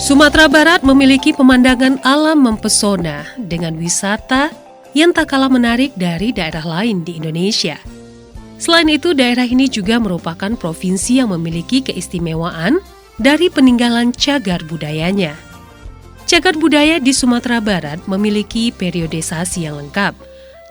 Sumatera Barat memiliki pemandangan alam mempesona dengan wisata yang tak kalah menarik dari daerah lain di Indonesia. Selain itu, daerah ini juga merupakan provinsi yang memiliki keistimewaan dari peninggalan cagar budayanya. Cagar budaya di Sumatera Barat memiliki periodisasi yang lengkap.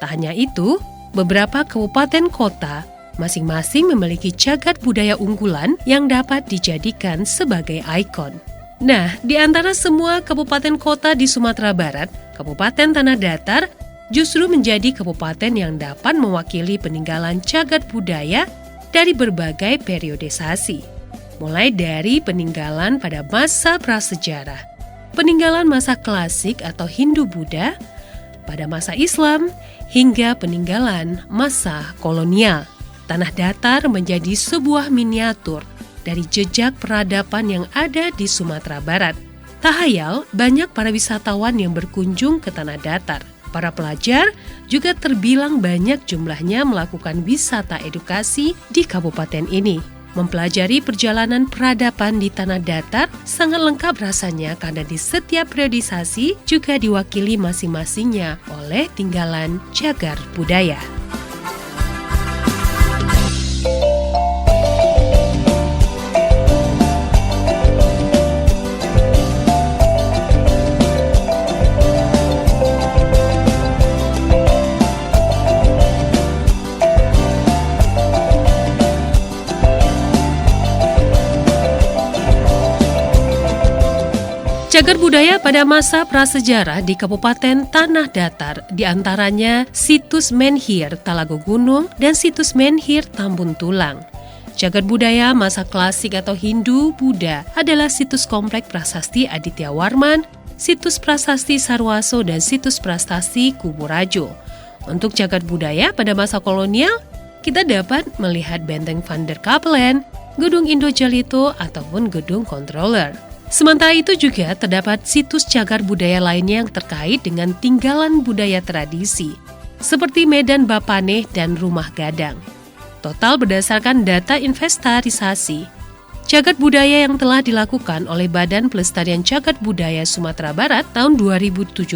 Tak hanya itu, beberapa kabupaten kota masing-masing memiliki cagar budaya unggulan yang dapat dijadikan sebagai ikon. Nah, di antara semua kabupaten kota di Sumatera Barat, Kabupaten Tanah Datar justru menjadi kabupaten yang dapat mewakili peninggalan cagar budaya dari berbagai periodisasi. Mulai dari peninggalan pada masa prasejarah, peninggalan masa klasik atau Hindu-Buddha, pada masa Islam, hingga peninggalan masa kolonial. Tanah Datar menjadi sebuah miniatur dari jejak peradaban yang ada di Sumatera Barat. Tak hayal, banyak para wisatawan yang berkunjung ke Tanah Datar. Para pelajar juga terbilang banyak jumlahnya melakukan wisata edukasi di kabupaten ini. Mempelajari perjalanan peradaban di Tanah Datar sangat lengkap rasanya karena di setiap periodisasi juga diwakili masing-masingnya oleh tinggalan cagar budaya. Cagar budaya pada masa prasejarah di Kabupaten Tanah Datar, diantaranya situs Menhir Talago Gunung dan situs Menhir Tambun Tulang. Cagar budaya masa klasik atau Hindu-Buddha adalah situs komplek prasasti Aditya Warman, situs prasasti Sarwaso, dan situs prasasti Kuburajo. Untuk cagar budaya pada masa kolonial, kita dapat melihat Benteng Van der Kapellen, Gedung Indo Jalito, ataupun Gedung Controller. Sementara itu juga terdapat situs cagar budaya lainnya yang terkait dengan tinggalan budaya tradisi, seperti Medan Bapaneh dan Rumah Gadang. Total berdasarkan data inventarisasi, cagar budaya yang telah dilakukan oleh Badan Pelestarian Cagar Budaya Sumatera Barat tahun 2017,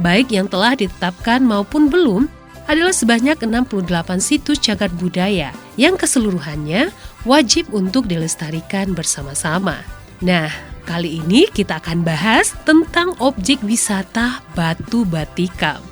baik yang telah ditetapkan maupun belum, adalah sebanyak 68 situs cagar budaya yang keseluruhannya wajib untuk dilestarikan bersama-sama. Nah, kali ini kita akan bahas tentang objek wisata Batu Batikam.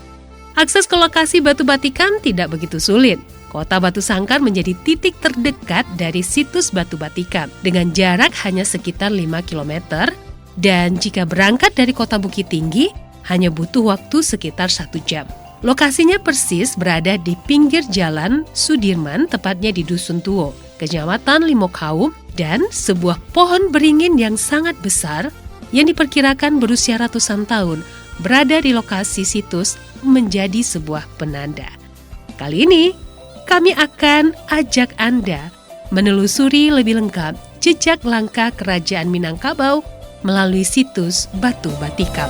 Akses ke lokasi Batu Batikam tidak begitu sulit. Kota Batu Sangkar menjadi titik terdekat dari situs Batu Batikam dengan jarak hanya sekitar 5 km dan jika berangkat dari kota Bukit Tinggi hanya butuh waktu sekitar 1 jam. Lokasinya persis berada di pinggir jalan Sudirman, tepatnya di Dusun Tuo, Kecamatan Limokaum, dan sebuah pohon beringin yang sangat besar yang diperkirakan berusia ratusan tahun berada di lokasi situs menjadi sebuah penanda. Kali ini, kami akan ajak Anda menelusuri lebih lengkap jejak langkah Kerajaan Minangkabau melalui situs Batu Batikam.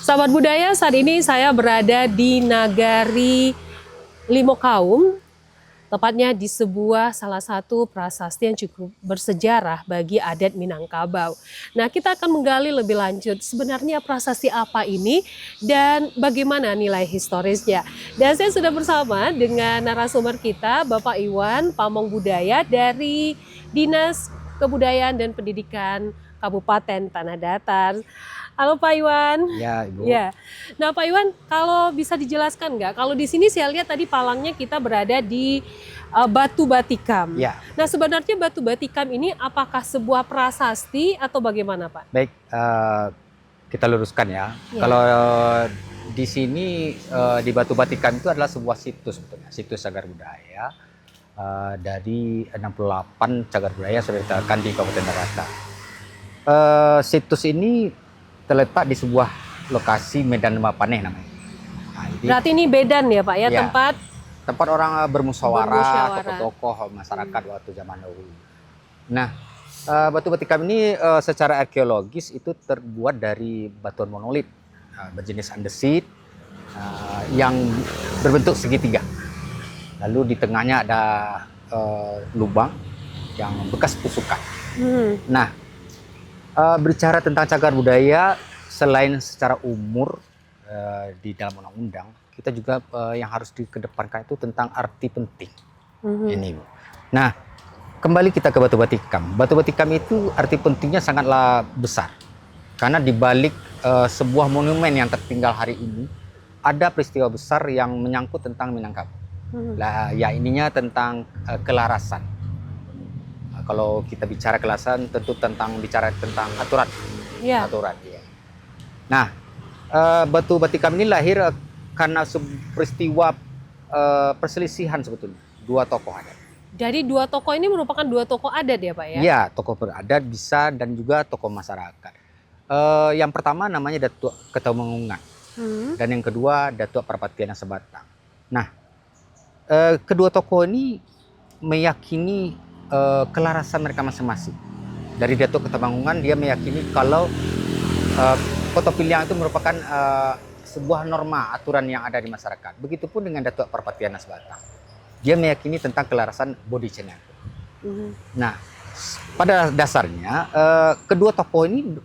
Sahabat budaya, saat ini saya berada di Nagari Limokaum, tepatnya di sebuah salah satu prasasti yang cukup bersejarah bagi adat Minangkabau. Nah, kita akan menggali lebih lanjut sebenarnya prasasti apa ini dan bagaimana nilai historisnya. Dan saya sudah bersama dengan narasumber kita, Bapak Iwan, Pamong Budaya dari Dinas Kebudayaan dan Pendidikan Kabupaten Tanah Datar. Halo Pak Iwan. Ya, Ibu. Ya. Nah Pak Iwan, kalau bisa dijelaskan nggak? Kalau di sini saya lihat tadi palangnya kita berada di Batu Batikam. Ya. Nah sebenarnya Batu Batikam ini apakah sebuah prasasti atau bagaimana Pak? Baik, kita luruskan ya. Kalau di sini di Batu Batikam itu adalah sebuah situs, sebetulnya situs cagar budaya dari 68 cagar budaya sudah diletakkan di Kabupaten Tanah Datar. Situs ini terletak di sebuah lokasi Medan Bapaneh namanya. Nah, berarti ini Medan ya Pak ya, ya tempat orang bermusyawarah, tokoh-tokoh masyarakat waktu zaman dahulu. Nah, Batu batikam ini secara arkeologis itu terbuat dari batuan monolit berjenis andesit yang berbentuk segitiga. Lalu di tengahnya ada lubang yang bekas tusukan. Nah, berbicara tentang cagar budaya, selain secara umur di dalam undang-undang, kita juga yang harus dikedepankan itu tentang arti penting. Ini, Bu. Nah, kembali kita ke batu batikam. Batu batikam itu arti pentingnya sangatlah besar. Karena di balik sebuah monumen yang tertinggal hari ini, ada peristiwa besar yang menyangkut tentang Minangkabau. Ya ininya tentang kelarasan. Kalau kita bicara kelarasan, tentu bicara tentang aturan. Aturan, ya. Nah, batu batikam ini lahir karena peristiwa perselisihan sebetulnya. Dua tokoh adat. Dari dua tokoh ini merupakan dua tokoh adat ya Pak ya? Iya, tokoh beradat bisa dan juga tokoh masyarakat. Yang pertama namanya Datuk Ketaumengungan. Dan yang kedua Datuk Parapatiana Sebatang. Nah, kedua tokoh ini meyakini kelarasan mereka masing-masing. Dari Datuk Ketaumengungan dia meyakini kalau Kota Piliang itu merupakan sebuah norma aturan yang ada di masyarakat. Begitupun dengan Datuk Parapatiana Sebatang. Dia meyakini tentang kelarasan Bodhiciana. Nah, pada dasarnya kedua tokoh ini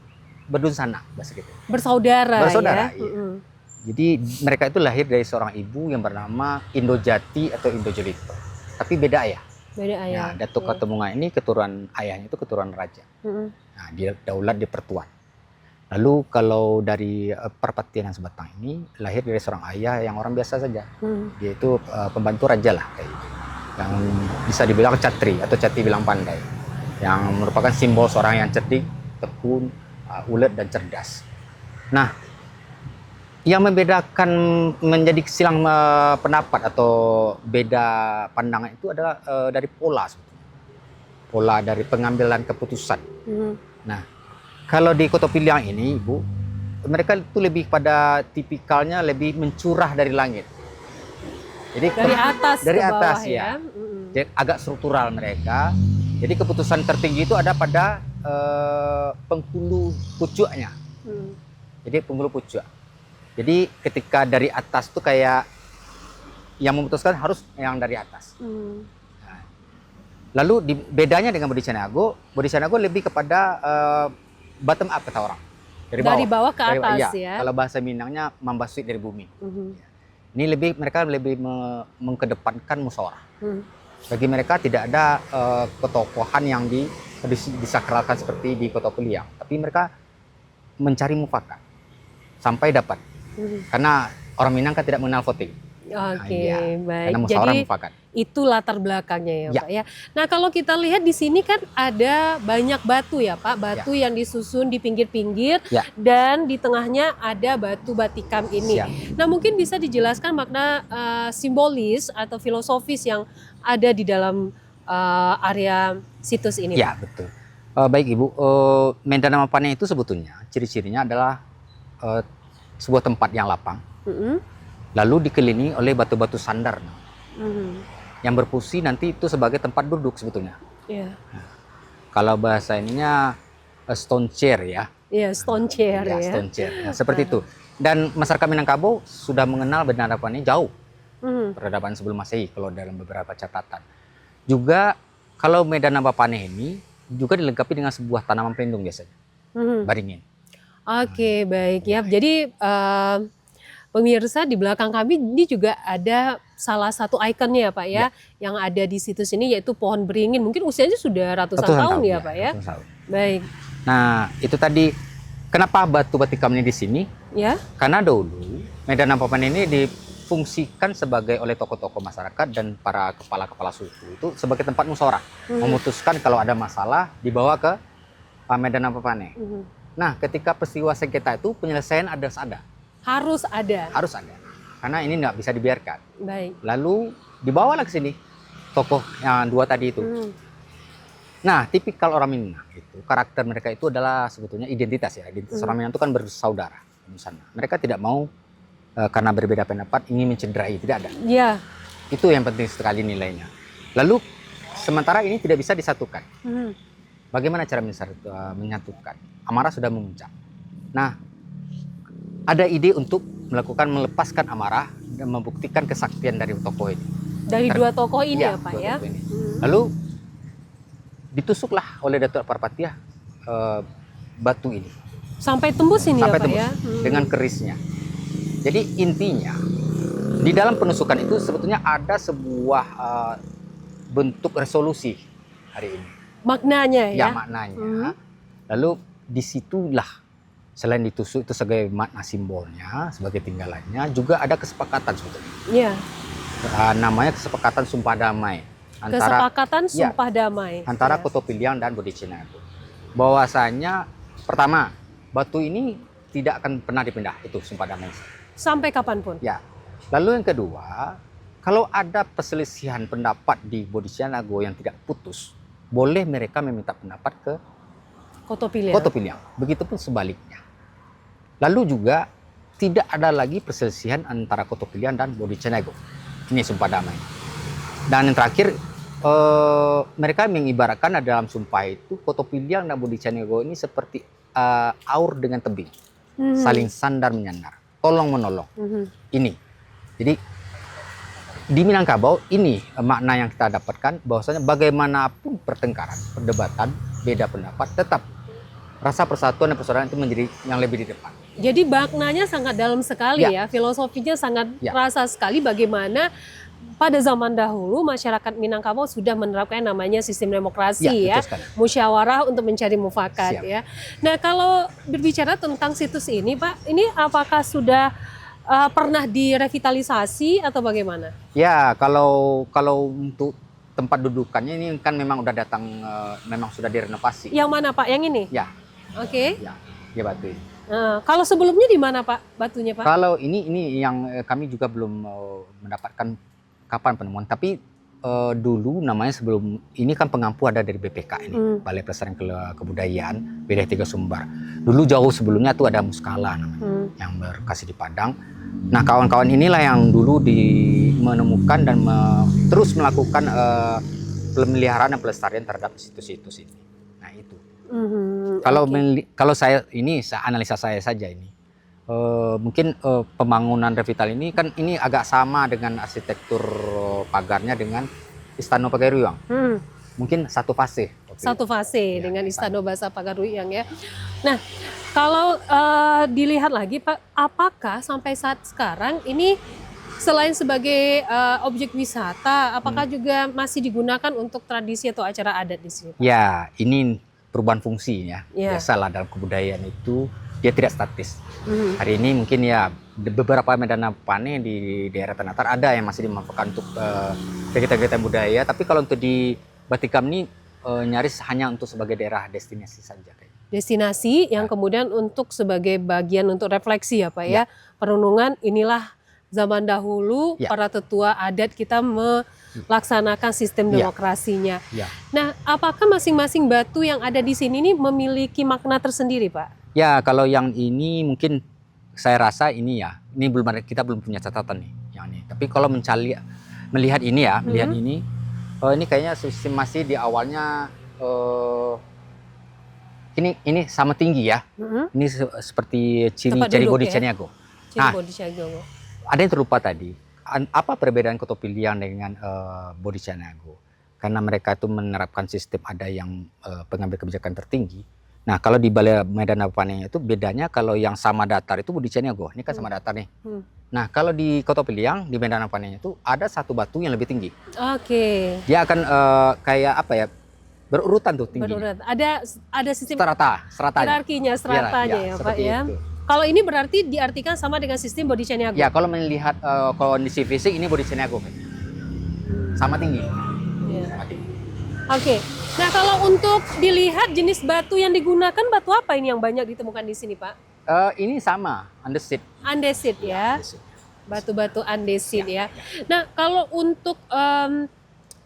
berdunsana, bahasa gitu. Bersaudara ya. Iya. Jadi mereka itu lahir dari seorang ibu yang bernama Indojati atau Indojolito. Tapi beda ayah. Beda ayah. Nah, Datuk Ketaumengungan ini keturunan ayahnya itu keturunan raja. Nah, dia daulat di Pertuan. Lalu kalau dari Parapatiana Sebatang ini lahir dari seorang ayah yang orang biasa saja. Dia itu pembantu raja lah kayak gitu. Yang bisa dibilang catri atau cati bilang pandai. Yang merupakan simbol seorang yang cerdik, tekun, ulet dan cerdas. Nah, yang membedakan menjadi silang pendapat atau beda pandangan itu adalah dari pola sebetulnya. Pola dari pengambilan keputusan. Nah, kalau di Kota Piliang ini, Ibu, mereka itu lebih pada tipikalnya lebih mencurah dari langit. Jadi dari atas dari ke atas bawah, ya. Jadi agak struktural mereka. Jadi keputusan tertinggi itu ada pada penghulu pucuknya. Jadi penghulu pucuk. Jadi ketika dari atas tuh kayak yang memutuskan harus yang dari atas. Nah, lalu bedanya dengan Bodhiciana Ago lebih kepada bottom up kata orang. Dari bawah ke atas ya. Kalau bahasa Minangnya mambasuit dari bumi. Ini mereka lebih mengkedepankan musyawarah. Bagi mereka tidak ada ketokohan yang disakralkan seperti di Kota Piliang, tapi mereka mencari mufakat sampai dapat. Karena orang Minang kan tidak mengenal voting. Baik. Karena musyawarah Jadi mufakat. Itu latar belakangnya ya Pak ya. Nah kalau kita lihat di sini kan ada banyak batu ya Pak, batu yang disusun di pinggir-pinggir dan di tengahnya ada batu batikam ini. Nah mungkin bisa dijelaskan makna simbolis atau filosofis yang ada di dalam area situs ini. Ya betul. Baik Ibu, Medan Mapane itu sebetulnya ciri-cirinya adalah sebuah tempat yang lapang, lalu dikelilingi oleh batu-batu sandar. Yang berfungsi nanti itu sebagai tempat duduk sebetulnya. Nah, kalau bahasa ininya stone chair ya. Stone chair ya. Stone chair. Nah, seperti itu. Dan masyarakat Minangkabau sudah mengenal Medan Mapane jauh. Peradaban sebelum Masehi kalau dalam beberapa catatan. Juga kalau Medan Mapane ini juga dilengkapi dengan sebuah tanaman pelindung biasanya. Baringin. Oke, baik ya. Jadi pemirsa di belakang kami ini juga ada salah satu ikonnya ya Pak ya, yang ada di situs ini yaitu pohon beringin. Mungkin usianya sudah ratusan tahun ya Pak ya. Baik. Nah itu tadi kenapa batu batikam ini di sini? Ya. Karena dulu Medan Mapane ini difungsikan oleh tokoh-tokoh masyarakat dan para kepala-kepala suku itu sebagai tempat musyawarah, memutuskan kalau ada masalah dibawa ke Medan Mapane. Nah ketika peristiwa sengketa itu penyelesaian harus ada karena ini nggak bisa dibiarkan. Baik. Lalu dibawalah ke sini tokoh yang dua tadi itu. Nah tipikal orang Minang itu karakter mereka itu adalah sebetulnya identitas orang Minang itu kan bersaudara di sana. Mereka tidak mau karena berbeda pendapat ingin mencederai, tidak ada. Itu yang penting sekali nilainya. Lalu sementara ini tidak bisa disatukan. bagaimana cara menyatukan? Amarah sudah memuncak. Nah, ada ide untuk melepaskan amarah dan membuktikan kesaktian dari tokoh ini. Dari dua tokoh ini ya, Pak dua ya. tokoh ini. Lalu ditusuklah oleh Datuk Parpatiah batu ini. Sampai tembus ini Sampai ya, Pak tembus ya. dengan kerisnya. Jadi intinya di dalam penusukan itu sebetulnya ada sebuah bentuk resolusi hari ini. Maknanya ya. Ya, maknanya. Lalu disitulah selain ditusuk itu sebagai makna simbolnya, sebagai tinggalannya, juga ada kesepakatan sebetulnya. Iya. Namanya kesepakatan sumpah damai Kesepakatan sumpah damai antara ya. Kotopiliang dan Bodhicianago. Bahwasanya pertama, batu ini tidak akan pernah dipindah, itu sumpah damai. Sampai kapanpun. Ya. Lalu yang kedua, kalau ada perselisihan pendapat di Bodhicianago yang tidak putus, boleh mereka meminta pendapat ke Kotopiliang. Begitupun sebaliknya. Lalu juga tidak ada lagi perselisihan antara Kotopiliang dan Bodhicianago. Ini sumpah damai. Dan yang terakhir, mereka mengibaratkan dalam sumpah itu Kotopiliang dan Bodhicianago ini seperti aur dengan tebing, saling sandar menyandar, tolong menolong. Ini. Jadi di Minangkabau ini makna yang kita dapatkan, bahwasanya bagaimanapun pertengkaran, perdebatan, beda pendapat, tetap rasa persatuan dan persaudaraan itu menjadi yang lebih di depan. Jadi maknanya sangat dalam sekali ya, filosofinya sangat terasa sekali bagaimana pada zaman dahulu masyarakat Minangkabau sudah menerapkan namanya sistem demokrasi ya, musyawarah untuk mencari mufakat ya. Nah, kalau berbicara tentang situs ini, Pak, ini apakah sudah pernah direvitalisasi atau bagaimana? Ya, kalau untuk tempat dudukannya ini kan memang udah datang, memang sudah direnovasi. Yang mana, Pak? Yang ini? Ya. Oke. Ya batu ini. Kalau sebelumnya di mana, Pak, batunya, Pak? Kalau ini yang kami juga belum mendapatkan kapan penemuan, tapi dulu namanya sebelum ini kan pengampu ada dari BPK ini, Balai Pelestarian Kebudayaan Wilayah Tiga Sumbar. Dulu jauh sebelumnya tuh ada Muskala namanya, yang berlokasi di Padang. Nah, kawan-kawan inilah yang dulu menemukan dan terus melakukan pemeliharaan dan pelestarian terhadap situs-situs ini. Nah, itu. Kalau saya analisa saya saja ini. Mungkin pembangunan revital ini kan ini agak sama dengan arsitektur pagarnya dengan Istana Pagaruyang. Mungkin satu fase. Satu fase dengan Istana Bahasa Pagaruyang ya. Nah, kalau dilihat lagi, Pak, apakah sampai saat sekarang ini selain sebagai objek wisata, apakah juga masih digunakan untuk tradisi atau acara adat di sini, Pak? Ya, ini perubahan fungsi ya. Biasalah dalam kebudayaan itu dia tidak statis. Hari ini mungkin ya beberapa medan panen di daerah Tanatar ada yang masih dimanfaatkan untuk kegiatan-kegiatan budaya, tapi kalau untuk di Batikam ini nyaris hanya untuk sebagai daerah destinasi saja. Destinasi yang kemudian untuk sebagai bagian untuk refleksi ya, Pak ya. Perenungan inilah zaman dahulu para tetua adat kita melaksanakan sistem demokrasinya. Nah, apakah masing-masing batu yang ada di sini ini memiliki makna tersendiri, Pak? Ya, kalau yang ini mungkin saya rasa ini ya, ini kita belum punya catatan nih yang ini. Tapi kalau melihat ini ya, ini kayaknya masih di awalnya ini sama tinggi ya. Ini seperti ciri Bodhicianago. Nah, ada yang terlupa tadi. Apa perbedaan Kotopiliang dengan Bodhicianago? Karena mereka itu menerapkan sistem ada yang pengambil kebijakan tertinggi. Nah, kalau di Balai Medan Panen itu bedanya, kalau yang sama datar itu Bodhicianago. Ini kan sama datar nih. Nah, kalau di Kotopiliang di Medan Panen itu ada satu batu yang lebih tinggi. Dia akan kayak apa ya? Berurutan tuh tingginya. Ada sistem stratanya. Stratanya ya, Pak ya. Kalau ini berarti diartikan sama dengan sistem Bodhicianago. Ya, kalau melihat kondisi fisik ini Bodhicianago. Sama tinggi. Sama tinggi. Nah, kalau untuk dilihat jenis batu yang digunakan, batu apa ini yang banyak ditemukan di sini, Pak? Ini sama, andesit. Andesit ya. Batu-batu andesit ya. Nah, kalau untuk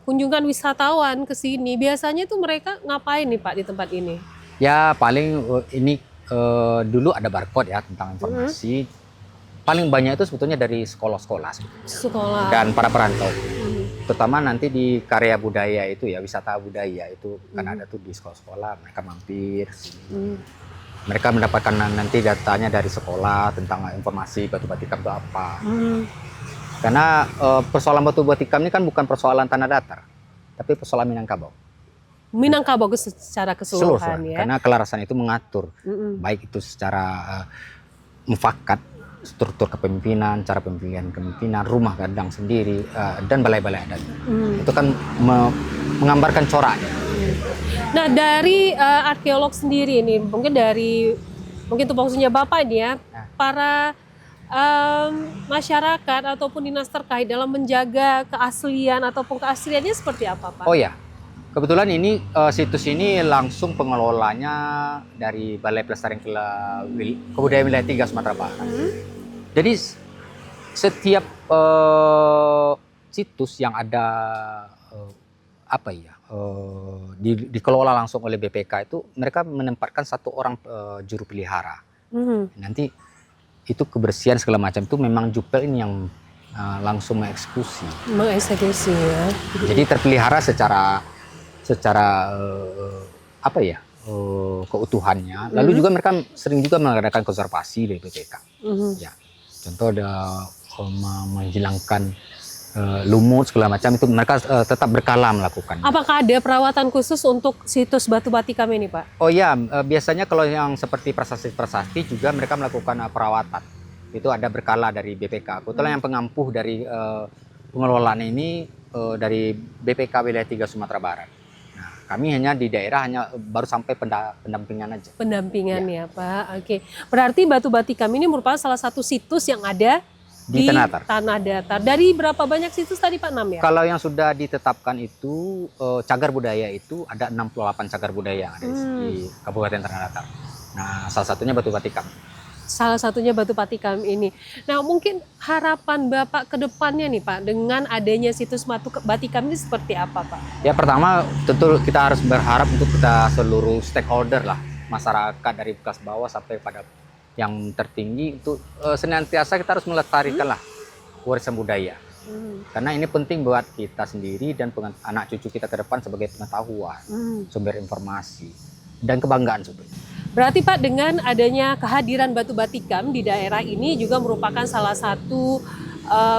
kunjungan wisatawan ke sini, biasanya tuh mereka ngapain nih, Pak, di tempat ini? Ya, paling ini dulu ada barcode ya tentang informasi. Paling banyak itu sebetulnya dari sekolah-sekolah dan para perantau. terutama nanti di karya budaya itu ya, wisata budaya itu kan ada tuh di sekolah-sekolah, mereka mampir sini. Mereka mendapatkan nanti datanya dari sekolah tentang informasi batu batikam itu apa. Karena persoalan batu batikam ini kan bukan persoalan tanah datar, tapi persoalan Minangkabau. Minangkabau secara keseluruhan ya. Karena kelarasan itu mengatur, baik itu secara mufakat, struktur kepemimpinan, cara pemilihan kepemimpinan, rumah gadang sendiri, dan balai-balai adat. Itu kan menggambarkan coraknya. Nah, dari arkeolog sendiri ini, mungkin tupoksinya Bapak ini ya, para masyarakat ataupun dinas terkait dalam menjaga keaslian ataupun keasliannya seperti apa, Pak? Oh ya, kebetulan ini situs ini langsung pengelolanya dari Balai Pelestarian Kebudayaan Wilayah 3 Sumatera Barat. Jadi setiap situs yang ada dikelola langsung oleh BPK itu mereka menempatkan satu orang juru pelihara. Nanti itu kebersihan segala macam itu memang Jupel ini yang langsung mengeksekusi. Ya. Jadi terpelihara secara keutuhannya. Lalu juga mereka sering juga mengadakan konservasi dari BPK. Ya, contoh ada menghilangkan lumut segala macam itu mereka tetap berkala melakukan. Apakah ada perawatan khusus untuk situs batu batikam ini, Pak? Oh ya, biasanya kalau yang seperti prasasti juga mereka melakukan perawatan. Itu ada berkala dari BPK. Kebetulan yang pengampuh dari pengelolaan ini dari BPK Wilayah 3 Sumatera Barat. Nah, kami hanya di daerah baru sampai pendampingan aja. Pendampingan ya Pak. Oke. Berarti batu batikam ini merupakan salah satu situs yang ada di Tanah Datar. Dari berapa banyak situs tadi Pak? 6 ya? Kalau yang sudah ditetapkan itu cagar budaya itu ada 68 cagar budaya yang ada di Kabupaten Tanah Datar. Nah, salah satunya batu batikam. Salah satunya batu batikam ini. Nah, mungkin harapan Bapak ke depannya nih Pak dengan adanya situs batu batikam ini seperti apa Pak? Ya, pertama tentu kita harus berharap untuk kita seluruh stakeholder lah, masyarakat dari bekas bawah sampai pada yang tertinggi itu senantiasa kita harus melestarikan lah warisan budaya. Karena ini penting buat kita sendiri dan anak cucu kita ke depan sebagai pengetahuan, sumber informasi dan kebanggaan sebetulnya. Berarti Pak dengan adanya kehadiran batu batikam di daerah ini juga merupakan salah satu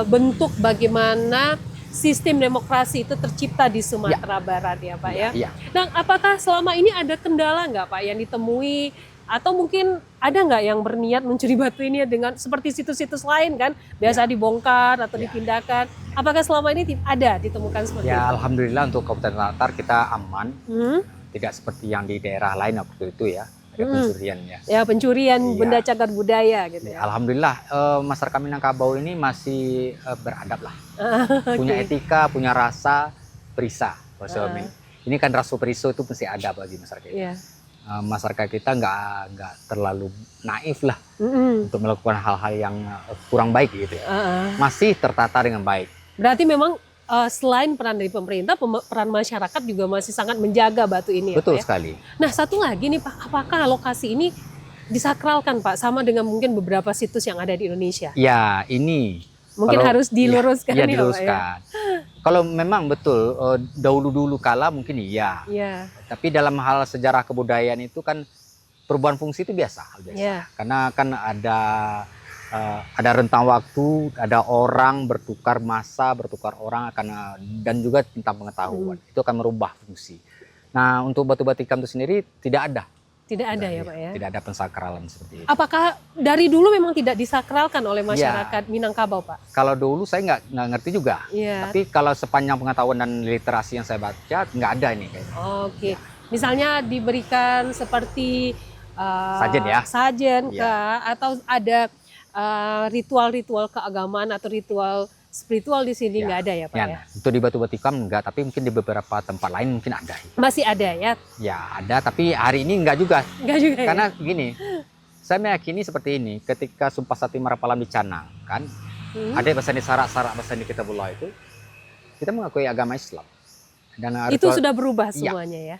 bentuk bagaimana sistem demokrasi itu tercipta di Sumatera Barat ya Pak ya. Nah, apakah selama ini ada kendala nggak Pak yang ditemui? Atau mungkin ada nggak yang berniat mencuri batu ini dengan seperti situs-situs lain kan biasa dibongkar atau dipindahkan? Apakah selama ini ada ditemukan seperti itu? Ya, alhamdulillah untuk Kabupaten Datar kita aman, tidak seperti yang di daerah lain waktu itu ya, ada pencurian ya. Ya, pencurian benda cagar budaya gitu ya. Alhamdulillah masyarakat Minangkabau ini masih beradab lah, punya etika, punya rasa perisai. Ini kan rasa perisai itu mesti ada bagi masyarakat. Masyarakat kita nggak terlalu naif lah untuk melakukan hal-hal yang kurang baik gitu ya. Masih tertata dengan baik. Berarti memang selain peran dari pemerintah, peran masyarakat juga masih sangat menjaga batu ini. Betul ya, sekali. Nah, satu lagi nih Pak, apakah lokasi ini disakralkan Pak sama dengan mungkin beberapa situs yang ada di Indonesia? Ya, ini mungkin harus diluruskan ya, diluruskan. Kalau memang betul dahulu kala mungkin iya. Tapi dalam hal sejarah kebudayaan itu kan perubahan fungsi itu biasa. Karena kan ada rentang waktu, ada orang bertukar masa, bertukar orang dan juga tentang pengetahuan. Itu akan merubah fungsi. Nah, untuk batu batikam itu sendiri tidak ada. Tidak ada ya Pak ya? Tidak ada pensakralan seperti itu. Apakah dari dulu memang tidak disakralkan oleh masyarakat Minangkabau Pak? Kalau dulu saya nggak ngerti juga. Tapi kalau sepanjang pengetahuan dan literasi yang saya baca nggak ada ini kayaknya. Oke. Misalnya diberikan seperti sajen atau ada ritual-ritual keagamaan atau ritual spiritual di sini nggak ada ya Pak ya? Untuk di batu batikam enggak, tapi mungkin di beberapa tempat lain mungkin ada. Masih ada ya? Ya ada, tapi hari ini enggak juga. Enggak juga. Karena gini, saya meyakini seperti ini. Ketika Sumpah Sakti Marapalam dicanangkan, ada bahasa di sarak-sarak bahasa di Kitabullah itu, kita mengakui agama Islam. Dan itu sudah berubah semuanya ya?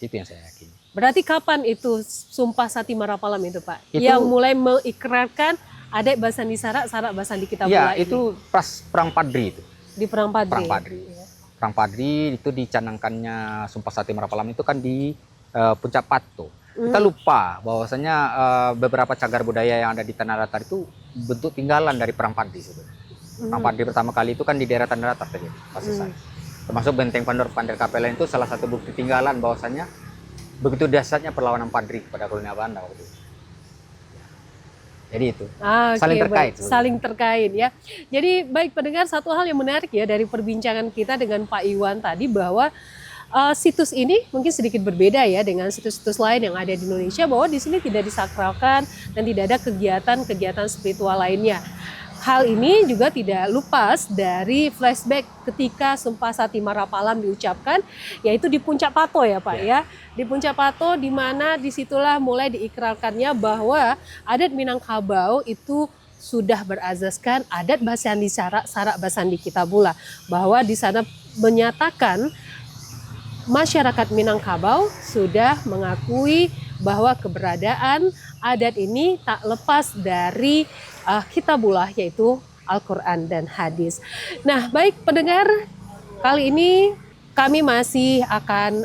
Itu yang saya yakini. Berarti kapan itu Sumpah Sakti Marapalam itu Pak? Yang mulai mengikrarkan ada bahasa di sarak-sarak bahasa di Kitabullah itu pas Perang Padri itu. Di Perang Padri. Perang Padri. Perang Padri itu dicanangkannya Sumpah Sakti Marapalam itu kan di Puncak Pato. Kita lupa bahwasanya beberapa cagar budaya yang ada di Tanah Datar itu bentuk tinggalan dari Perang Padri sebenarnya. Perang Padri pertama kali itu kan di daerah Tanah Datar terjadi, termasuk Benteng Pandor Kapelen itu salah satu bukti tinggalan bahwasanya begitu dahsyatnya perlawanan Padri kepada kolonial Belanda waktu itu. Jadi itu saling terkait. Saling terkait ya. Jadi baik pendengar, satu hal yang menarik ya dari perbincangan kita dengan Pak Iwan tadi bahwa situs ini mungkin sedikit berbeda ya dengan situs-situs lain yang ada di Indonesia, bahwa di sini tidak disakralkan dan tidak ada kegiatan-kegiatan spiritual lainnya. Hal ini juga tidak lepas dari flashback ketika Sumpah Sakti Marapalam diucapkan, yaitu di Puncak Pato ya Pak ya. Di Puncak Pato, di mana disitulah mulai diikrarkannya bahwa adat Minangkabau itu sudah berazaskan adat Basandi Sarak Basandi Kitabula, bahwa di sana menyatakan masyarakat Minangkabau sudah mengakui bahwa keberadaan adat ini tak lepas dari Kitabullah, yaitu Al-Quran dan hadis. Nah baik pendengar, kali ini kami masih akan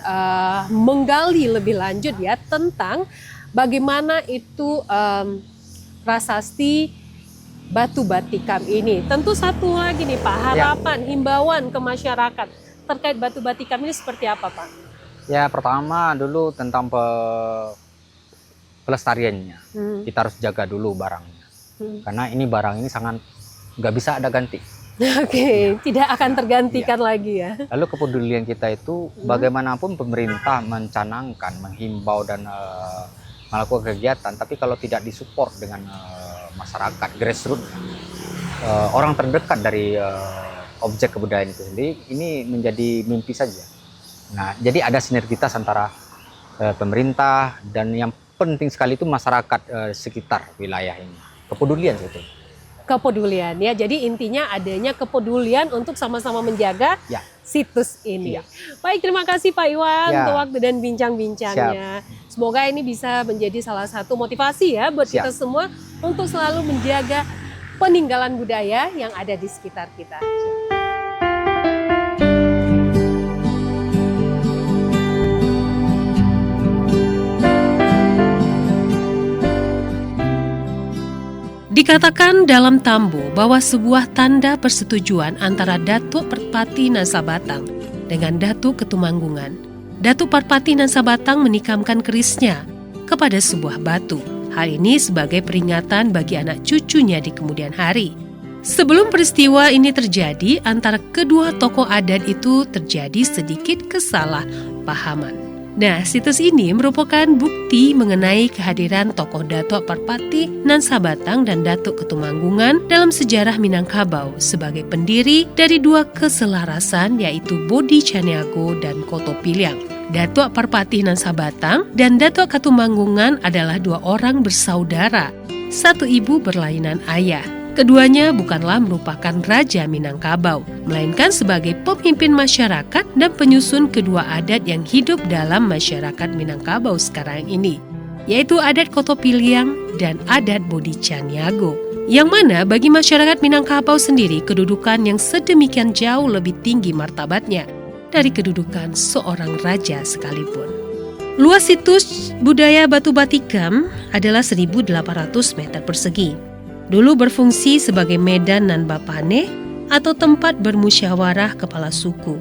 menggali lebih lanjut ya tentang bagaimana itu prasasti Batu Batikam ini. Tentu satu lagi nih Pak, harapan, himbauan ke masyarakat terkait Batu Batikam ini seperti apa Pak? Ya pertama dulu tentang pelestariannya, kita harus jaga dulu barangnya. Karena ini barang ini sangat nggak bisa ada ganti. Oke, tidak akan tergantikan lagi ya. Lalu kepedulian kita itu bagaimanapun pemerintah mencanangkan, menghimbau dan melakukan kegiatan, tapi kalau tidak disupport dengan masyarakat grassroots, orang terdekat dari objek kebudayaan itu sendiri, ini menjadi mimpi saja. Nah, jadi ada sinergitas antara pemerintah dan yang penting sekali itu masyarakat sekitar wilayah ini. Kepedulian sebetulnya. Kepedulian ya, jadi intinya adanya kepedulian untuk sama-sama menjaga situs ini. Baik, terima kasih Pak Iwan untuk waktu dan bincang-bincangnya. Semoga ini bisa menjadi salah satu motivasi ya buat kita semua untuk selalu menjaga peninggalan budaya yang ada di sekitar kita. Dikatakan dalam Tambo bahwa sebuah tanda persetujuan antara Datuk Parpati Nasabatang dengan Datuk Ketumanggungan. Datuk Parpati Nasabatang menikamkan kerisnya kepada sebuah batu. Hal ini sebagai peringatan bagi anak cucunya di kemudian hari. Sebelum peristiwa ini terjadi, antara kedua tokoh adat itu terjadi sedikit kesalahpahaman. Nah, situs ini merupakan bukti mengenai kehadiran tokoh Datuk Parpati Nasabatang dan Datuk Ketumanggungan dalam sejarah Minangkabau sebagai pendiri dari dua keselarasan, yaitu Bodi Caniago dan Koto Piliang. Datuk Parpati Nasabatang dan Datuk Ketumanggungan adalah dua orang bersaudara, satu ibu berlainan ayah. Keduanya bukanlah merupakan Raja Minangkabau, melainkan sebagai pemimpin masyarakat dan penyusun kedua adat yang hidup dalam masyarakat Minangkabau sekarang ini, yaitu adat Koto Piliang dan adat Bodi Caniago. Yang mana bagi masyarakat Minangkabau sendiri kedudukan yang sedemikian jauh lebih tinggi martabatnya dari kedudukan seorang raja sekalipun. Luas situs budaya Batu Batikam adalah 1.800 meter persegi. Dulu berfungsi sebagai medan nan bapane atau tempat bermusyawarah kepala suku.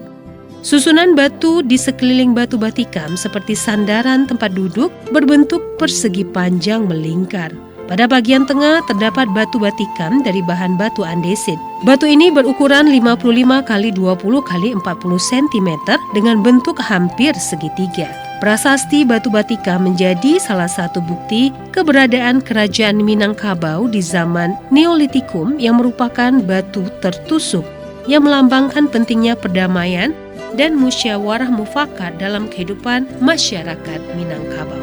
Susunan batu di sekeliling Batu Batikam seperti sandaran tempat duduk berbentuk persegi panjang melingkar. Pada bagian tengah terdapat batu batikam dari bahan batu andesit. Batu ini berukuran 55 x 20 x 40 cm dengan bentuk hampir segitiga. Prasasti Batu Batikam menjadi salah satu bukti keberadaan kerajaan Minangkabau di zaman Neolitikum yang merupakan batu tertusuk yang melambangkan pentingnya perdamaian dan musyawarah mufakat dalam kehidupan masyarakat Minangkabau.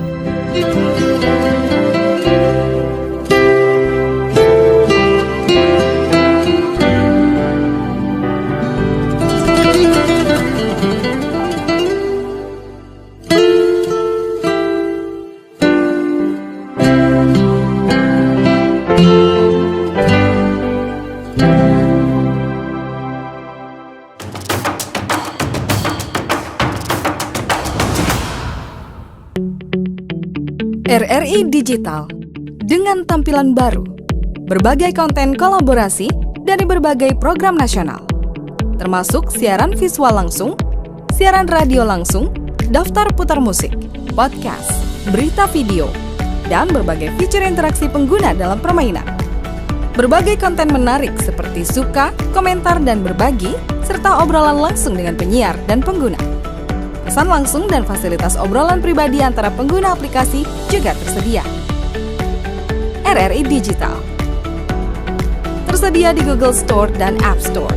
RRI Digital dengan tampilan baru, berbagai konten kolaborasi dari berbagai program nasional, termasuk siaran visual langsung, siaran radio langsung, daftar putar musik, podcast, berita video, dan berbagai fitur interaksi pengguna dalam permainan. Berbagai konten menarik seperti suka, komentar, dan berbagi, serta obrolan langsung dengan penyiar dan pengguna. Pesan langsung dan fasilitas obrolan pribadi antara pengguna aplikasi juga tersedia. RRI Digital tersedia di Google Store dan App Store.